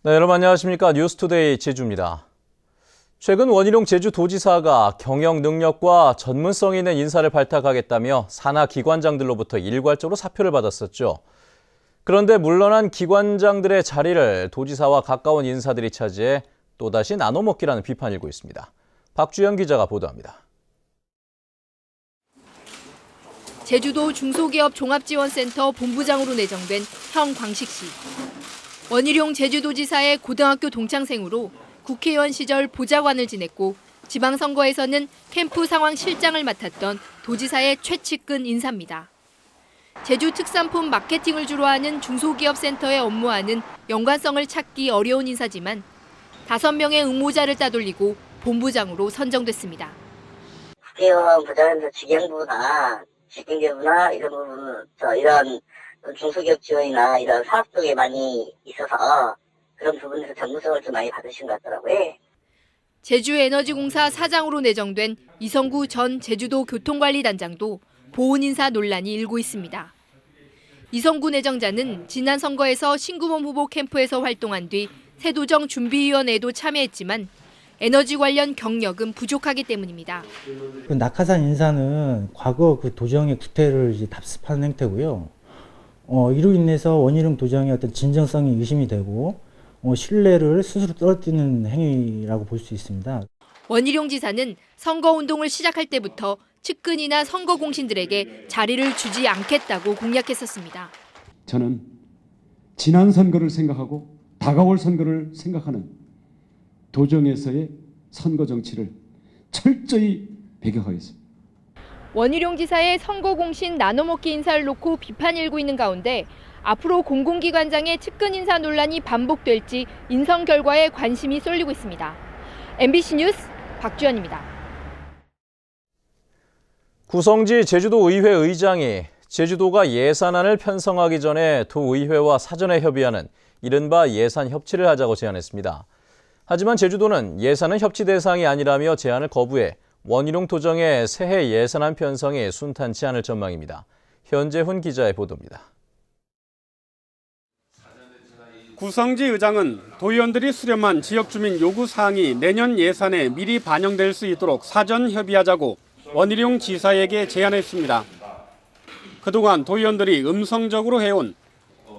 네, 여러분 안녕하십니까. 뉴스투데이 제주입니다. 최근 원희룡 제주도지사가 경영 능력과 전문성 있는 인사를 발탁하겠다며 산하 기관장들로부터 일괄적으로 사표를 받았었죠. 그런데 물러난 기관장들의 자리를 도지사와 가까운 인사들이 차지해 또다시 나눠먹기라는 비판이 일고 있습니다. 박주영 기자가 보도합니다. 제주도 중소기업 종합지원센터 본부장으로 내정된 형광식 씨. 원희룡 제주도지사의 고등학교 동창생으로 국회의원 시절 보좌관을 지냈고 지방선거에서는 캠프 상황 실장을 맡았던 도지사의 최측근 인사입니다. 제주 특산품 마케팅을 주로 하는 중소기업 센터에 업무하는 연관성을 찾기 어려운 인사지만 5명의 응모자를 따돌리고 본부장으로 선정됐습니다. 국회의원 보좌관들 직영부나 집행계부나 이런 부분, 이런 중소기업 지원이나 이런 사업 쪽에 많이 있어서 그런 부분에서 전문성을 좀 많이 받으신 것 같더라고요. 제주에너지공사 사장으로 내정된 이성구 전 제주도 교통관리단장도 보훈 인사 논란이 일고 있습니다. 이성구 내정자는 지난 선거에서 신구범 후보 캠프에서 활동한 뒤 새도정 준비위원회에도 참여했지만 에너지 관련 경력은 부족하기 때문입니다. 그 낙하산 인사는 과거 그 도정의 구태를 이제 답습하는 행태고요. 이로 인해서 원희룡 도정의 어떤 진정성이 의심이 되고 신뢰를 스스로 떨어뜨리는 행위라고 볼 수 있습니다. 원희룡 지사는 선거운동을 시작할 때부터 측근이나 선거 공신들에게 자리를 주지 않겠다고 공약했었습니다. 저는 지난 선거를 생각하고 다가올 선거를 생각하는 도정에서의 선거 정치를 철저히 배격하겠습니다. 원희룡 지사의 선거 공신 나눠먹기 인사를 놓고 비판이 일고 있는 가운데 앞으로 공공기관장의 측근 인사 논란이 반복될지 인선 결과에 관심이 쏠리고 있습니다. MBC 뉴스 박주연입니다. 구성지 제주도의회 의장이 제주도가 예산안을 편성하기 전에 도의회와 사전에 협의하는 이른바 예산 협치를 하자고 제안했습니다. 하지만 제주도는 예산은 협치 대상이 아니라며 제안을 거부해 원희룡 도정의 새해 예산안 편성이 순탄치 않을 전망입니다. 현재훈 기자의 보도입니다. 구성지 의장은 도의원들이 수렴한 지역주민 요구사항이 내년 예산에 미리 반영될 수 있도록 사전 협의하자고 원희룡 지사에게 제안했습니다. 그동안 도의원들이 음성적으로 해온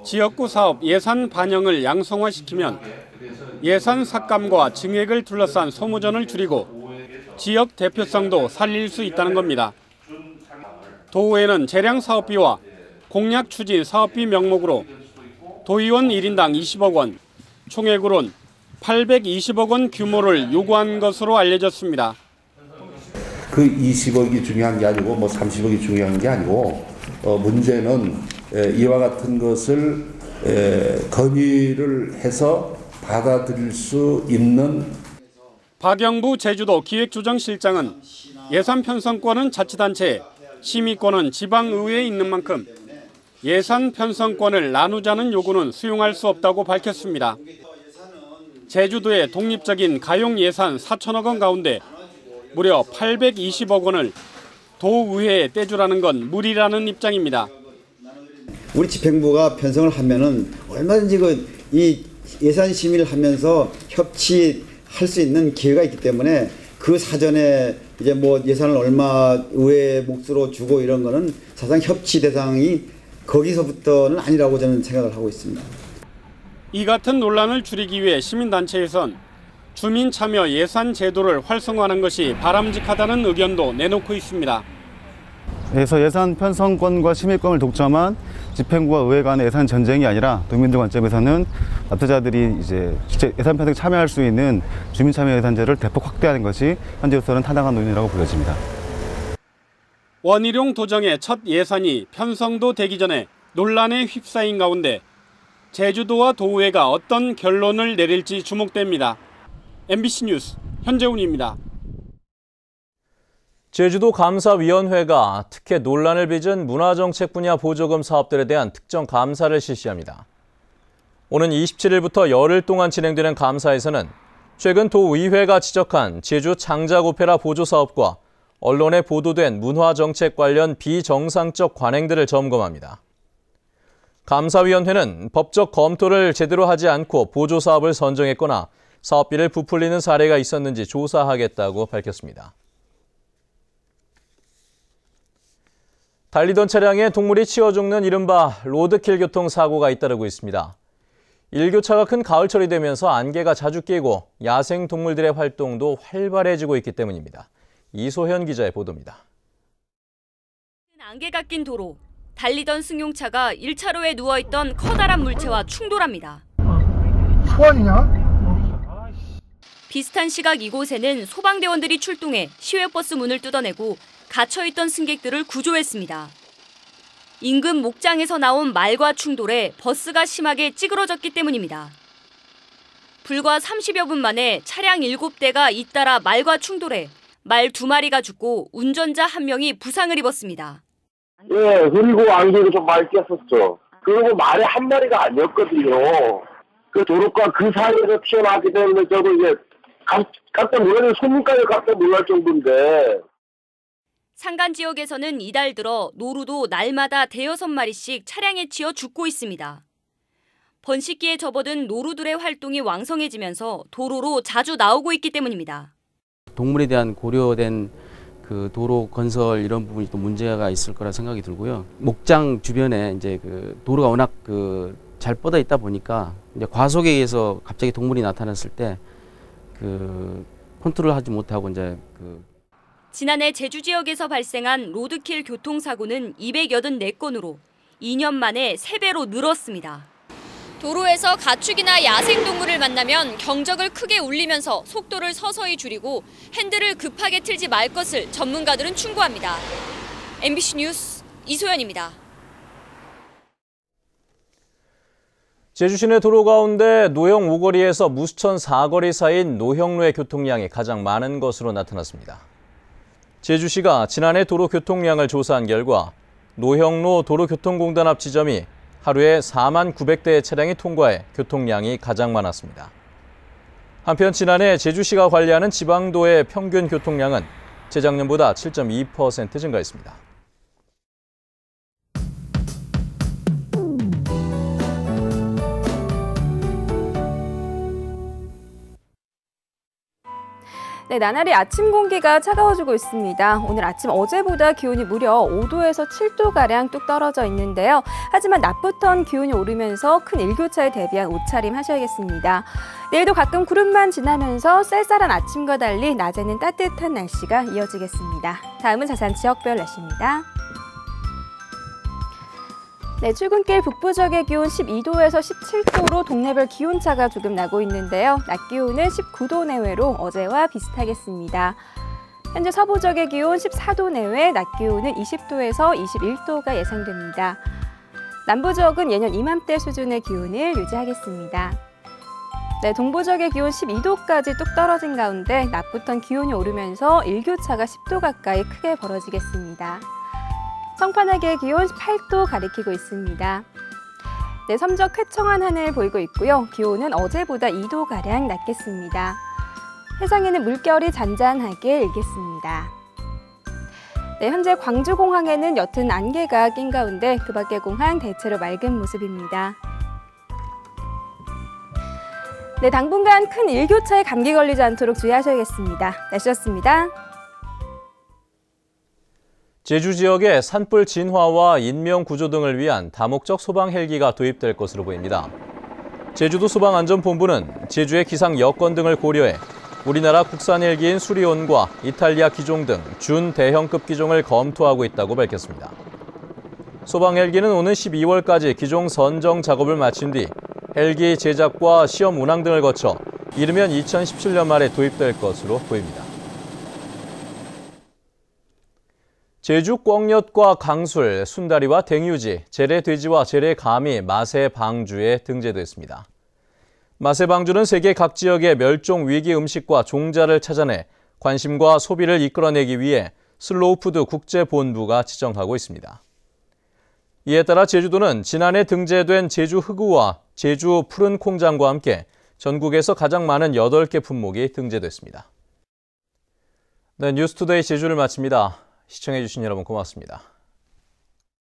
지역구 사업 예산 반영을 양성화시키면 예산 삭감과 증액을 둘러싼 소모전을 줄이고 지역 대표성도 살릴 수 있다는 겁니다. 도의회는 재량 사업비와 공약 추진 사업비 명목으로 도의원 1인당 20억 원, 총액으론 820억 원 규모를 요구한 것으로 알려졌습니다. 그 20억이 중요한 게 아니고 30억이 중요한 게 아니고 문제는 이와 같은 것을 건의를 해서 받아들일 수 있는 박영부 제주도 기획조정실장은 예산 편성권은 자치단체, 심의권은 지방의회에 있는 만큼 예산 편성권을 나누자는 요구는 수용할 수 없다고 밝혔습니다. 제주도의 독립적인 가용 예산 4천억 원 가운데 무려 820억 원을 도의회에 떼주라는 건 무리라는 입장입니다. 우리 집행부가 편성을 하면은 얼마든지 이 예산 심의를 하면서 협치할 수 있는 기회가 있기 때문에 그 사전에 이제 예산을 얼마 의회 몫으로 주고 이런 거는 사실상 협치 대상이 거기서부터는 아니라고 저는 생각을 하고 있습니다. 이 같은 논란을 줄이기 위해 시민단체에선 주민 참여 예산 제도를 활성화하는 것이 바람직하다는 의견도 내놓고 있습니다. 그래서 예산 편성권과 심의권을 독점한 집행부와 의회 간의 예산 전쟁이 아니라 도민들 관점에서는 납세자들이 이제 실제 예산 편성에 참여할 수 있는 주민 참여 예산제를 대폭 확대하는 것이 현재로서는 타당한 논의라고 보여집니다. 원희룡 도정의 첫 예산이 편성도 되기 전에 논란에 휩싸인 가운데 제주도와 도의회가 어떤 결론을 내릴지 주목됩니다. MBC 뉴스 현재훈입니다. 제주도 감사위원회가 특혜 논란을 빚은 문화정책 분야 보조금 사업들에 대한 특정 감사를 실시합니다. 오는 27일부터 열흘 동안 진행되는 감사에서는 최근 도의회가 지적한 제주 창작 오페라 보조 사업과 언론에 보도된 문화정책 관련 비정상적 관행들을 점검합니다. 감사위원회는 법적 검토를 제대로 하지 않고 보조사업을 선정했거나 사업비를 부풀리는 사례가 있었는지 조사하겠다고 밝혔습니다. 달리던 차량에 동물이 치여 죽는 이른바 로드킬 교통사고가 잇따르고 있습니다. 일교차가 큰 가을철이 되면서 안개가 자주 끼고 야생 동물들의 활동도 활발해지고 있기 때문입니다. 이소현 기자의 보도입니다. 안개가 낀 도로, 달리던 승용차가 1차로에 누워있던 커다란 물체와 충돌합니다. 소환이냐? 비슷한 시각 이곳에는 소방대원들이 출동해 시외버스 문을 뜯어내고 갇혀있던 승객들을 구조했습니다. 인근 목장에서 나온 말과 충돌에 버스가 심하게 찌그러졌기 때문입니다. 불과 30여 분 만에 차량 7대가 잇따라 말과 충돌해 말 2마리가 죽고 운전자 1명이 부상을 입었습니다. 예, 그리고 안개가 좀 많이 꼈었죠. 그리고 말이 한 마리가 아니었거든요. 그 도로가 그 사이에서 튀어나왔기 때문에 저도 이제 깜짝 놀라는 손님까지 깜짝 놀랄 정도인데. 산간 지역에서는 이달 들어 노루도 날마다 5-6마리씩 차량에 치여 죽고 있습니다. 번식기에 접어든 노루들의 활동이 왕성해지면서 도로로 자주 나오고 있기 때문입니다. 동물에 대한 고려된 그 도로 건설 이런 부분이 또 문제가 있을 거라 생각이 들고요. 목장 주변에 이제 그 도로가 워낙 잘 뻗어 있다 보니까 이제 과속에 의해서 갑자기 동물이 나타났을 때 컨트롤하지 못하고 이제 지난해 제주 지역에서 발생한 로드킬 교통사고는 284건으로 2년 만에 3배로 늘었습니다. 도로에서 가축이나 야생동물을 만나면 경적을 크게 울리면서 속도를 서서히 줄이고 핸들을 급하게 틀지 말 것을 전문가들은 충고합니다. MBC 뉴스 이소연입니다. 제주 시내 도로 가운데 노형 5거리에서 무수천 4거리 사이인 노형로의 교통량이 가장 많은 것으로 나타났습니다. 제주시가 지난해 도로 교통량을 조사한 결과 노형로 도로교통공단 앞 지점이 하루에 4만 900대의 차량이 통과해 교통량이 가장 많았습니다. 한편 지난해 제주시가 관리하는 지방도의 평균 교통량은 재작년보다 7.2% 증가했습니다. 네, 나날이 아침 공기가 차가워지고 있습니다. 오늘 아침 어제보다 기온이 무려 5도에서 7도가량 뚝 떨어져 있는데요. 하지만 낮부턴 기온이 오르면서 큰 일교차에 대비한 옷차림 하셔야겠습니다. 내일도 가끔 구름만 지나면서 쌀쌀한 아침과 달리 낮에는 따뜻한 날씨가 이어지겠습니다. 다음은 자세한 지역별 날씨입니다. 네, 출근길 북부 지역의 기온 12도에서 17도로 동네별 기온차가 조금 나고 있는데요. 낮 기온은 19도 내외로 어제와 비슷하겠습니다. 현재 서부 지역의 기온 14도 내외, 낮 기온은 20도에서 21도가 예상됩니다. 남부 지역은 예년 이맘때 수준의 기온을 유지하겠습니다. 네, 동부 지역의 기온 12도까지 뚝 떨어진 가운데 낮부턴 기온이 오르면서 일교차가 10도 가까이 크게 벌어지겠습니다. 청판하계의 기온 18도 가리키고 있습니다. 네, 섬적 쾌청한 하늘 보이고 있고요. 기온은 어제보다 2도가량 낮겠습니다. 해상에는 물결이 잔잔하게 일겠습니다. 네, 현재 광주공항에는 옅은 안개가 낀 가운데 그 밖의 공항 대체로 맑은 모습입니다. 네, 당분간 큰 일교차에 감기 걸리지 않도록 주의하셔야겠습니다. 날씨였습니다. 제주 지역에 산불 진화와 인명 구조 등을 위한 다목적 소방 헬기가 도입될 것으로 보입니다. 제주도 소방안전본부는 제주의 기상 여건 등을 고려해 우리나라 국산 헬기인 수리온과 이탈리아 기종 등 준대형급 기종을 검토하고 있다고 밝혔습니다. 소방 헬기는 오는 12월까지 기종 선정 작업을 마친 뒤 헬기 제작과 시험 운항 등을 거쳐 이르면 2017년 말에 도입될 것으로 보입니다. 제주 꿩엿과 강술, 순다리와 댕유지, 재래돼지와 재래감이 마세방주에 등재됐습니다. 마세방주는 세계 각 지역의 멸종 위기 음식과 종자를 찾아내 관심과 소비를 이끌어내기 위해 슬로우푸드 국제본부가 지정하고 있습니다. 이에 따라 제주도는 지난해 등재된 제주 흑우와 제주 푸른 콩장과 함께 전국에서 가장 많은 8개 품목이 등재됐습니다. 네, 뉴스투데이 제주를 마칩니다. 시청해주신 여러분 고맙습니다.